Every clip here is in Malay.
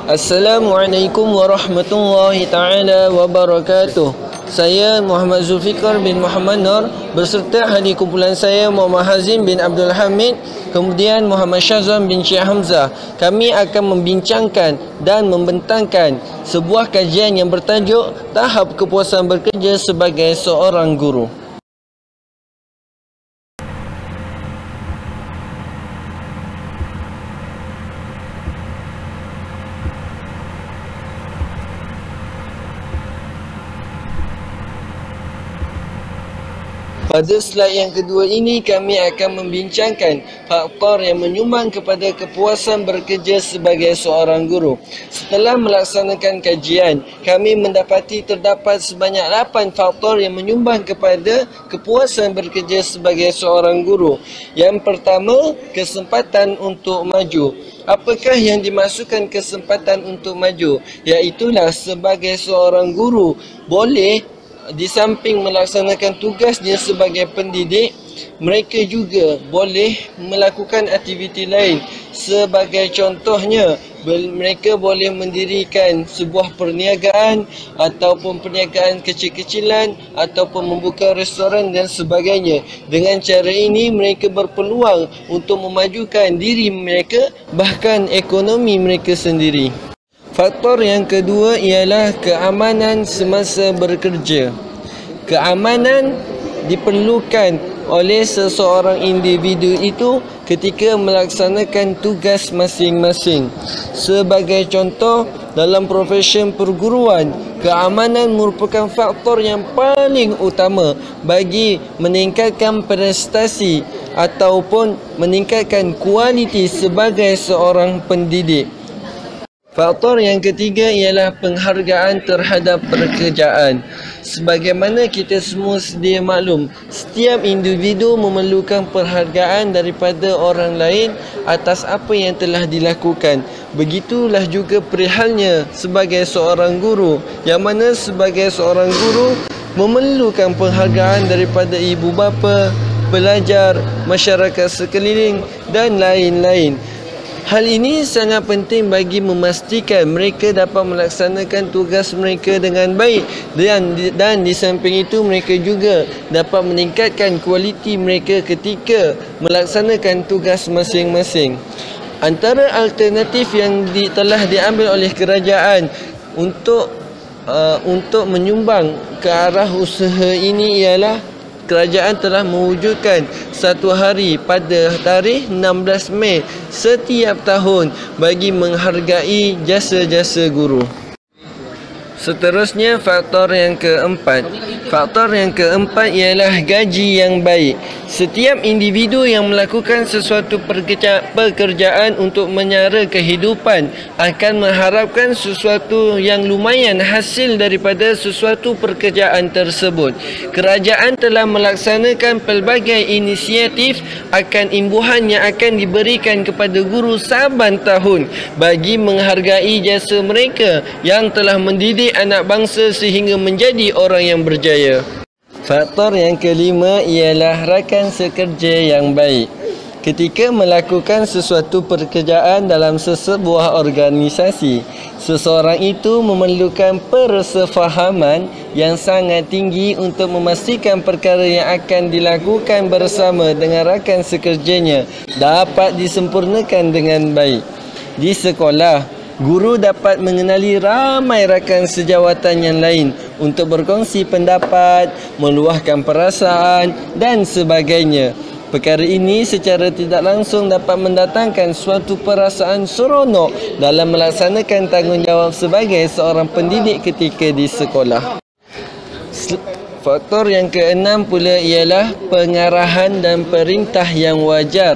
Assalamualaikum warahmatullahi ta'ala wabarakatuh. Saya Muhammad Zulfikar bin Muhammad Nur berserta ahli kumpulan saya Muhammad Hazim bin Abdul Hamid, kemudian Muhammad Syazwan bin Syekh Hamzah. Kami akan membincangkan dan membentangkan sebuah kajian yang bertajuk Tahap Kepuasan Bekerja sebagai Seorang Guru. Pada slide yang kedua ini kami akan membincangkan faktor yang menyumbang kepada kepuasan bekerja sebagai seorang guru. Setelah melaksanakan kajian, kami mendapati terdapat sebanyak 8 faktor yang menyumbang kepada kepuasan bekerja sebagai seorang guru. Yang pertama, kesempatan untuk maju. Apakah yang dimaksudkan kesempatan untuk maju? Iaitulah sebagai seorang guru boleh di samping melaksanakan tugasnya sebagai pendidik, mereka juga boleh melakukan aktiviti lain. Sebagai contohnya, mereka boleh mendirikan sebuah perniagaan ataupun perniagaan kecil-kecilan ataupun membuka restoran dan sebagainya. Dengan cara ini mereka berpeluang untuk memajukan diri mereka, bahkan ekonomi mereka sendiri. Faktor yang kedua ialah keamanan semasa bekerja. Keamanan diperlukan oleh seseorang individu itu ketika melaksanakan tugas masing-masing. Sebagai contoh, dalam profesi perguruan, keamanan merupakan faktor yang paling utama bagi meningkatkan prestasi ataupun meningkatkan kualiti sebagai seorang pendidik. Faktor yang ketiga ialah penghargaan terhadap pekerjaan. Sebagaimana kita semua sedia maklum, setiap individu memerlukan penghargaan daripada orang lain atas apa yang telah dilakukan. Begitulah juga perihalnya sebagai seorang guru, yang mana sebagai seorang guru memerlukan penghargaan daripada ibu bapa, pelajar, masyarakat sekeliling dan lain-lain. Hal ini sangat penting bagi memastikan mereka dapat melaksanakan tugas mereka dengan baik dan di samping itu mereka juga dapat meningkatkan kualiti mereka ketika melaksanakan tugas masing-masing. Antara alternatif yang telah diambil oleh kerajaan untuk menyumbang ke arah usaha ini ialah kerajaan telah mewujudkan satu hari pada tarikh 16 Mei setiap tahun bagi menghargai jasa-jasa guru. Seterusnya, faktor yang keempat. Faktor yang keempat ialah gaji yang baik. Setiap individu yang melakukan sesuatu pekerjaan untuk menyara kehidupan akan mengharapkan sesuatu yang lumayan hasil daripada sesuatu pekerjaan tersebut. Kerajaan telah melaksanakan pelbagai inisiatif akan imbuhan yang akan diberikan kepada guru saban tahun bagi menghargai jasa mereka yang telah mendidik anak bangsa sehingga menjadi orang yang berjaya. Faktor yang kelima ialah rakan sekerja yang baik. Ketika melakukan sesuatu pekerjaan dalam sesebuah organisasi, seseorang itu memerlukan persefahaman yang sangat tinggi untuk memastikan perkara yang akan dilakukan bersama dengan rakan sekerjanya dapat disempurnakan dengan baik. Di sekolah, guru dapat mengenali ramai rakan sejawatan yang lain untuk berkongsi pendapat, meluahkan perasaan dan sebagainya. Perkara ini secara tidak langsung dapat mendatangkan suatu perasaan seronok dalam melaksanakan tanggungjawab sebagai seorang pendidik ketika di sekolah. Faktor yang keenam pula ialah pengarahan dan perintah yang wajar.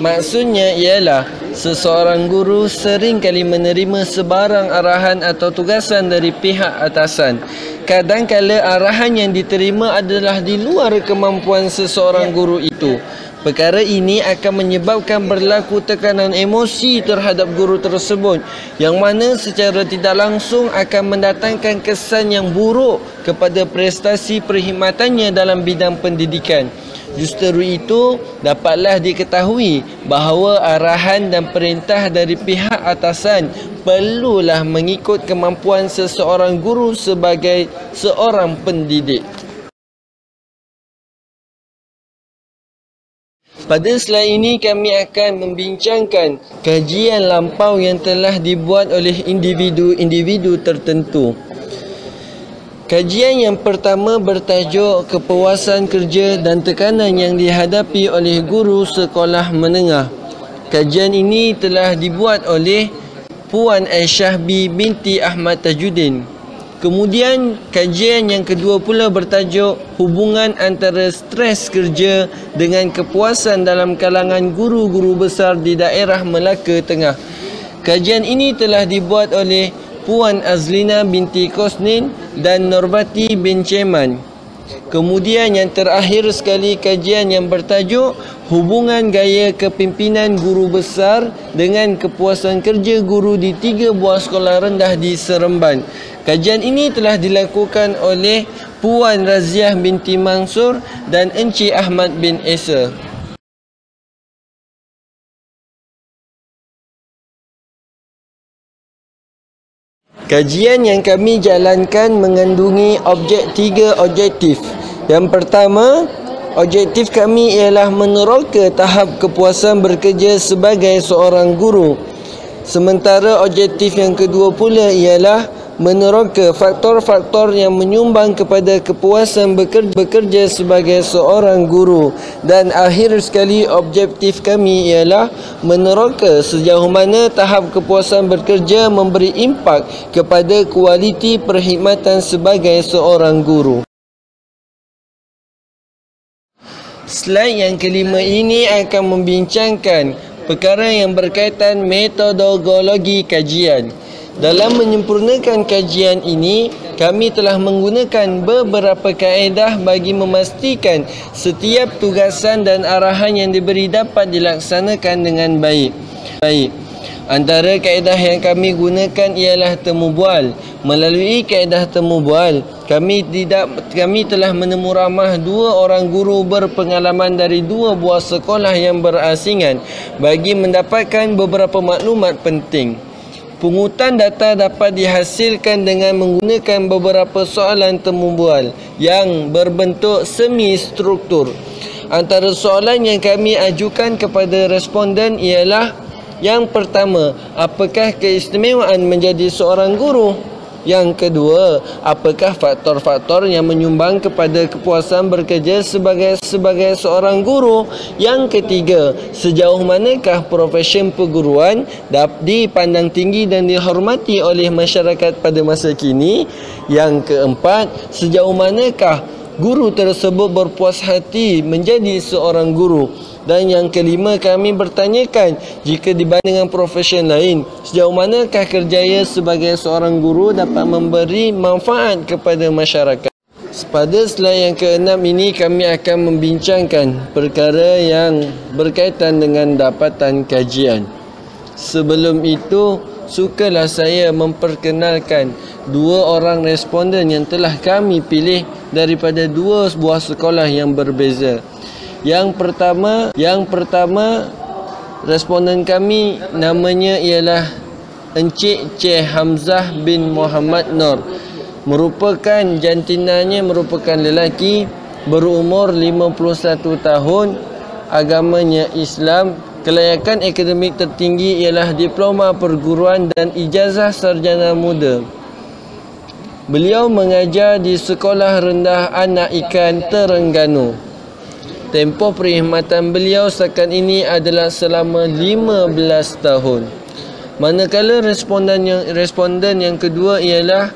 Maksudnya ialah seseorang guru sering kali menerima sebarang arahan atau tugasan dari pihak atasan. Kadang-kala arahan yang diterima adalah di luar kemampuan seseorang guru itu. Perkara ini akan menyebabkan berlaku tekanan emosi terhadap guru tersebut, yang mana secara tidak langsung akan mendatangkan kesan yang buruk kepada prestasi perkhidmatannya dalam bidang pendidikan. Justeru itu dapatlah diketahui bahawa arahan dan perintah dari pihak atasan perlulah mengikut kemampuan seseorang guru sebagai seorang pendidik. Pada slide ini kami akan membincangkan kajian lampau yang telah dibuat oleh individu-individu tertentu. Kajian yang pertama bertajuk kepuasan kerja dan tekanan yang dihadapi oleh guru sekolah menengah. Kajian ini telah dibuat oleh Puan Aisyah binti Ahmad Tajuddin. Kemudian kajian yang kedua pula bertajuk hubungan antara stres kerja dengan kepuasan dalam kalangan guru-guru besar di daerah Melaka Tengah. Kajian ini telah dibuat oleh Puan Azlina binti Kosnin dan Norbati bin Ceman. Kemudian yang terakhir sekali kajian yang bertajuk hubungan gaya kepimpinan guru besar dengan kepuasan kerja guru di 3 buah sekolah rendah di Seremban. Kajian ini telah dilakukan oleh Puan Raziah binti Mansur dan Encik Ahmad bin Esa. Kajian yang kami jalankan mengandungi 3 objektif. Yang pertama, objektif kami ialah meneroka tahap kepuasan bekerja sebagai seorang guru. Sementara objektif yang kedua pula ialah meneroka faktor-faktor yang menyumbang kepada kepuasan bekerja sebagai seorang guru. Dan akhir sekali objektif kami ialah meneroka sejauh mana tahap kepuasan bekerja memberi impak kepada kualiti perkhidmatan sebagai seorang guru. Slide yang kelima ini akan membincangkan perkara yang berkaitan metodologi kajian. Dalam menyempurnakan kajian ini, kami telah menggunakan beberapa kaedah bagi memastikan setiap tugasan dan arahan yang diberi dapat dilaksanakan dengan baik. Antara kaedah yang kami gunakan ialah temu bual. Melalui kaedah temu bual, kami telah menemu ramah 2 orang guru berpengalaman dari 2 buah sekolah yang berasingan bagi mendapatkan beberapa maklumat penting. Pungutan data dapat dihasilkan dengan menggunakan beberapa soalan temu bual yang berbentuk semi-struktur. Antara soalan yang kami ajukan kepada responden ialah: yang pertama, apakah keistimewaan menjadi seorang guru? Yang kedua, apakah faktor-faktor yang menyumbang kepada kepuasan bekerja sebagai seorang guru? Yang ketiga, sejauh manakah profesi perguruan dipandang tinggi dan dihormati oleh masyarakat pada masa kini? Yang keempat, sejauh manakah guru tersebut berpuas hati menjadi seorang guru? Dan yang kelima, kami bertanyakan, jika dibanding dengan profesi lain, sejauh manakah kerjaya sebagai seorang guru dapat memberi manfaat kepada masyarakat? Pada slide yang keenam ini, kami akan membincangkan perkara yang berkaitan dengan dapatan kajian. Sebelum itu, sukalah saya memperkenalkan 2 orang responden yang telah kami pilih daripada 2 buah sekolah yang berbeza. Yang pertama responden kami namanya ialah Encik Cik Hamzah bin Muhammad Nur. Jantinanya merupakan lelaki, berumur 51 tahun, agamanya Islam. Kelayakan akademik tertinggi ialah diploma perguruan dan ijazah sarjana muda. Beliau mengajar di Sekolah Rendah Anak Ikan Terengganu. Tempoh perkhidmatan beliau setakat ini adalah selama 15 tahun. Manakala responden yang kedua ialah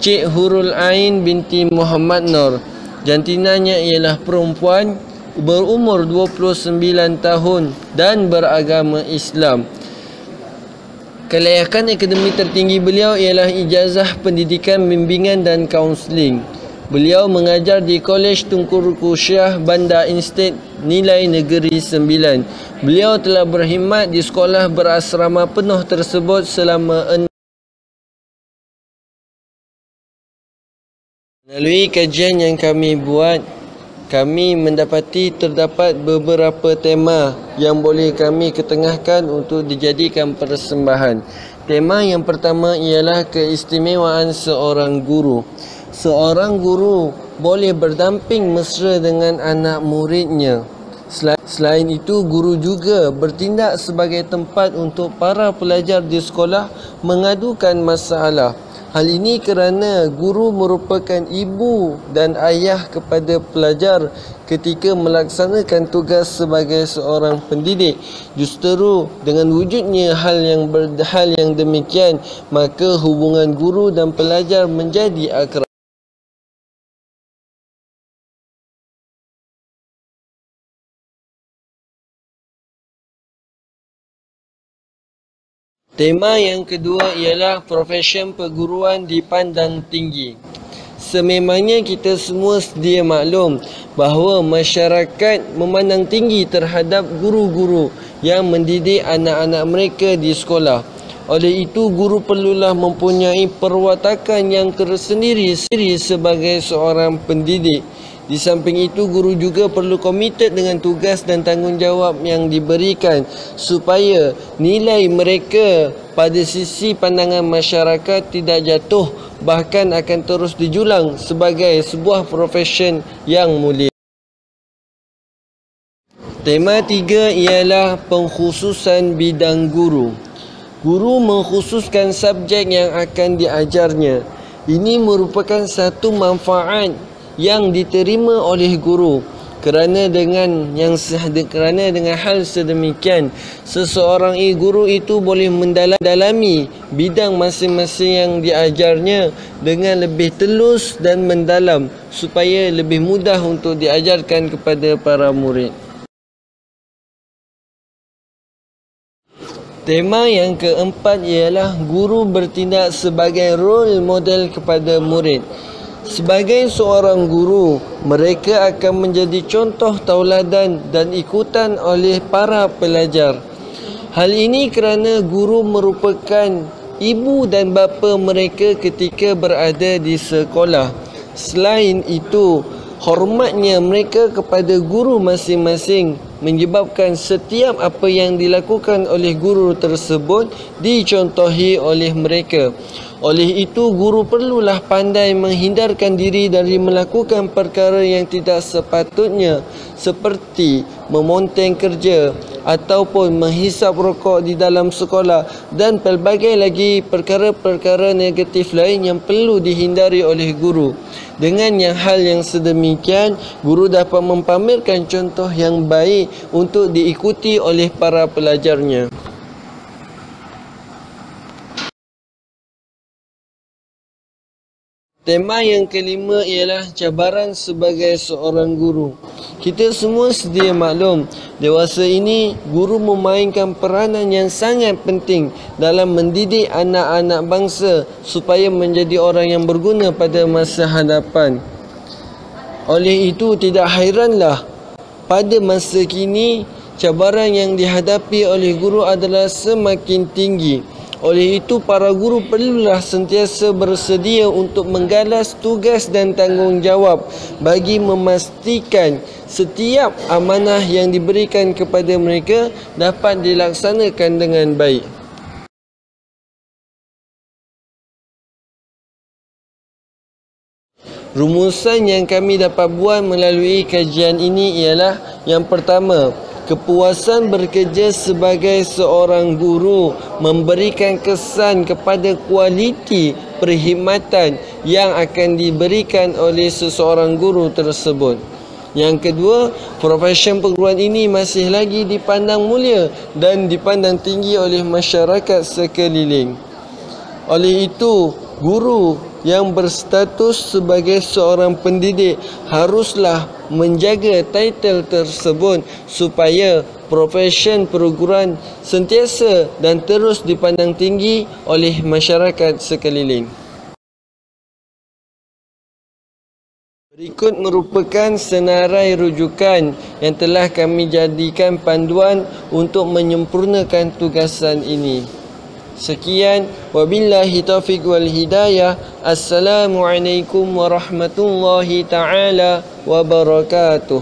Cik Hurul Ain binti Muhammad Nur. Jantinanya ialah perempuan, berumur 29 tahun dan beragama Islam. Kelayakan akademik tertinggi beliau ialah ijazah pendidikan bimbingan dan kaunseling. Beliau mengajar di Kolej Tunku Rukusyah Bandar Instead nilai negeri 9. Beliau telah berkhidmat di sekolah berasrama penuh tersebut selama 6. Melalui kajian yang kami buat, kami mendapati terdapat beberapa tema yang boleh kami ketengahkan untuk dijadikan persembahan. Tema yang pertama ialah keistimewaan seorang guru. Seorang guru boleh berdamping mesra dengan anak muridnya. Selain itu, guru juga bertindak sebagai tempat untuk para pelajar di sekolah mengadukan masalah. Hal ini kerana guru merupakan ibu dan ayah kepada pelajar ketika melaksanakan tugas sebagai seorang pendidik. Justeru dengan wujudnya hal yang demikian, maka hubungan guru dan pelajar menjadi akrab. Tema yang kedua ialah profession perguruan dipandang tinggi. Sememangnya kita semua sedia maklum bahawa masyarakat memandang tinggi terhadap guru-guru yang mendidik anak-anak mereka di sekolah. Oleh itu, guru perlulah mempunyai perwatakan yang tersendiri sebagai seorang pendidik. Di samping itu, guru juga perlu komited dengan tugas dan tanggungjawab yang diberikan supaya nilai mereka pada sisi pandangan masyarakat tidak jatuh, bahkan akan terus dijulang sebagai sebuah profession yang mulia. Tema tiga ialah pengkhususan bidang guru. Guru mengkhususkan subjek yang akan diajarnya. Ini merupakan satu manfaat yang diterima oleh guru kerana dengan hal sedemikian seseorang guru itu boleh mendalami bidang masing-masing yang diajarnya dengan lebih telus dan mendalam supaya lebih mudah untuk diajarkan kepada para murid. Tema yang keempat ialah guru bertindak sebagai role model kepada murid. Sebagai seorang guru, mereka akan menjadi contoh tauladan dan ikutan oleh para pelajar. Hal ini kerana guru merupakan ibu dan bapa mereka ketika berada di sekolah. Selain itu, hormatnya mereka kepada guru masing-masing menyebabkan setiap apa yang dilakukan oleh guru tersebut dicontohi oleh mereka. Oleh itu, guru perlulah pandai menghindarkan diri dari melakukan perkara yang tidak sepatutnya seperti memonteng kerja ataupun menghisap rokok di dalam sekolah dan pelbagai lagi perkara-perkara negatif lain yang perlu dihindari oleh guru. Dengan hal yang sedemikian, guru dapat mempamerkan contoh yang baik untuk diikuti oleh para pelajarnya. Tema yang kelima ialah cabaran sebagai seorang guru. Kita semua sedia maklum, dewasa ini guru memainkan peranan yang sangat penting dalam mendidik anak-anak bangsa supaya menjadi orang yang berguna pada masa hadapan. Oleh itu, tidak hairanlah pada masa kini cabaran yang dihadapi oleh guru adalah semakin tinggi. Oleh itu, para guru perlulah sentiasa bersedia untuk menggalas tugas dan tanggungjawab bagi memastikan setiap amanah yang diberikan kepada mereka dapat dilaksanakan dengan baik. Rumusan yang kami dapat buat melalui kajian ini ialah yang pertama, kepuasan bekerja sebagai seorang guru memberikan kesan kepada kualiti perkhidmatan yang akan diberikan oleh seseorang guru tersebut. Yang kedua, profession perguruan ini masih lagi dipandang mulia dan dipandang tinggi oleh masyarakat sekeliling. Oleh itu, guru yang berstatus sebagai seorang pendidik haruslah menjaga title tersebut supaya profession perguruan sentiasa dan terus dipandang tinggi oleh masyarakat sekeliling. Berikut merupakan senarai rujukan yang telah kami jadikan panduan untuk menyempurnakan tugasan ini. Sekian, wabillahi taufiq wal hidayah. Assalamualaikum warahmatullahi taala wabarakatuh.